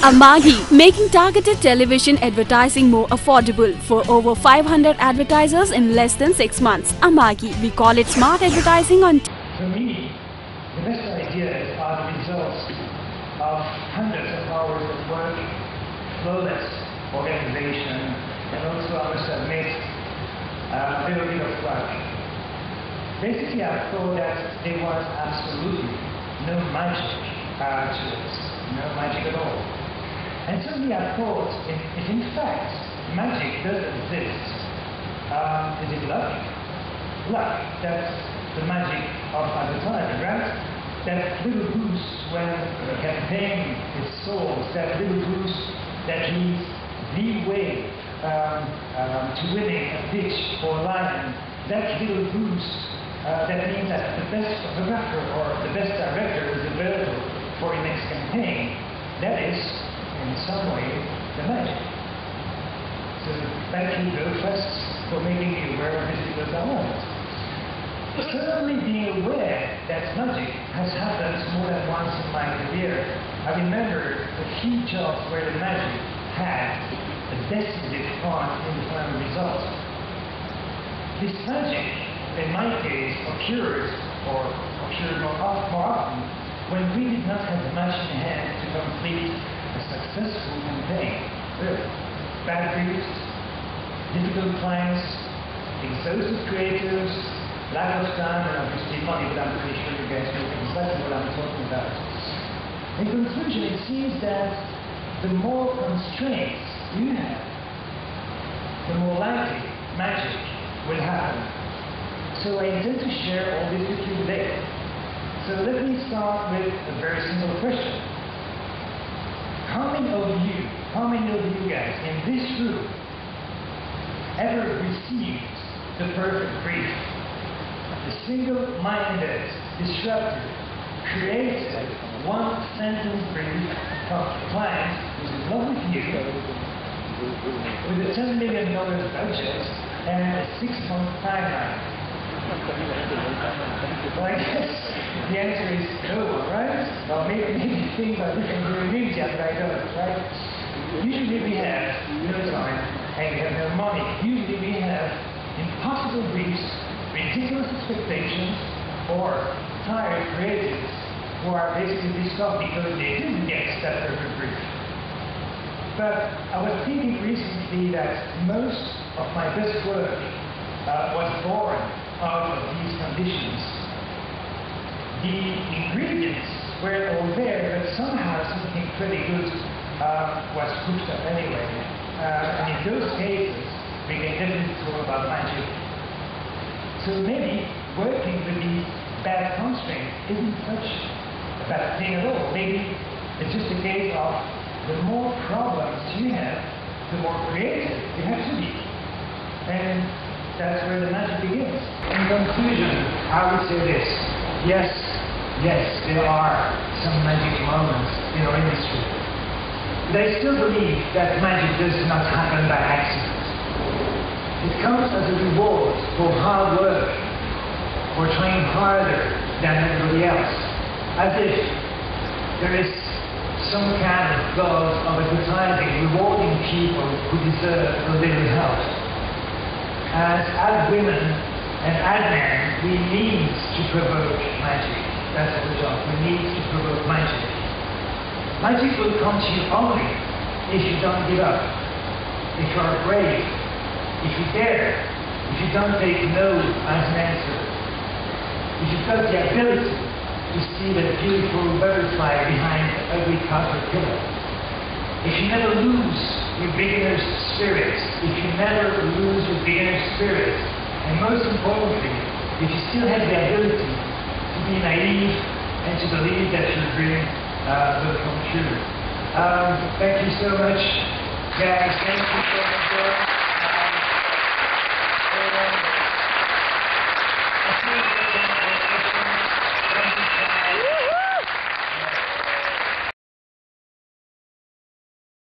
Amagi, making targeted television advertising more affordable for over 500 advertisers in less than 6 months. Amagi, we call it smart advertising on For me, the best ideas are the results of hundreds of hours of work, flawless organization, and also, I must admit, a little bit of luck. Basically, I thought that there was absolutely no magic to it, no magic at all. And suddenly I thought, if in fact magic does exist, is it luck? Luck, that's the magic of advertising, right? That little boost when a campaign is sold, that little boost that leads the way to winning a pitch or line, that little boost that means that the best photographer or the best director is available for your next campaign. That is, in some way, the magic. So thank you, Goafest, for making me aware of this because I want. Certainly being aware that magic has happened more than once in my career. I remember a few jobs where the magic had a decisive part in the final result. This magic, in my case, occurred more often when we did not have the match in hand to complete a successful campaign. Bad briefs, difficult clients, exhaustive creatives, lack of time, and obviously money, but I'm pretty sure you guys know exactly what I'm talking about. In conclusion, it seems that the more constraints you have, the more likely magic will happen. So I intend to share all this with you today. So let me start with a very simple question. How many of you guys in this room ever received the perfect brief? The single-minded disruptor creates one-sentence brief of a client who's in love with you with a $10 million budget and a 6-month timeline. Well, I guess the answer is no, right? Well, maybe things are different during India, but I don't, right? Usually we have no time and we have no money. Usually we have impossible briefs, ridiculous expectations, or tired creatives who are basically pissed off because they didn't get that perfect brief. But I was thinking recently that most of my best work was born out of these conditions. The ingredients were all there, but somehow something pretty good was cooked up anyway. And in those cases, we can definitely talk about magic. So maybe working with these bad constraints isn't such a bad thing at all. Maybe it's just a case of the more problems you have, the more creative you have to be. And that's where the magic begins. In conclusion, I would say this. Yes, there are some magic moments in our industry. But I still believe that magic does not happen by accident. It comes as a reward for hard work, for trying harder than everybody else. As if there is some kind of god of advertising rewarding people who deserve a little help. As women and as men, we need to provoke magic. That's our job. We need to provoke magic. Magic will come to you only if you don't give up, if you are brave, if you dare, if you don't take no as an answer, if you've got the ability to see the beautiful butterfly behind the ugly caterpillar, if you never lose your beginner's spirit, if you never lose your beginner's spirit, and most importantly, if you still have the ability to be naive and to believe that your dream will come true. Thank you so much, guys. Thank you so much.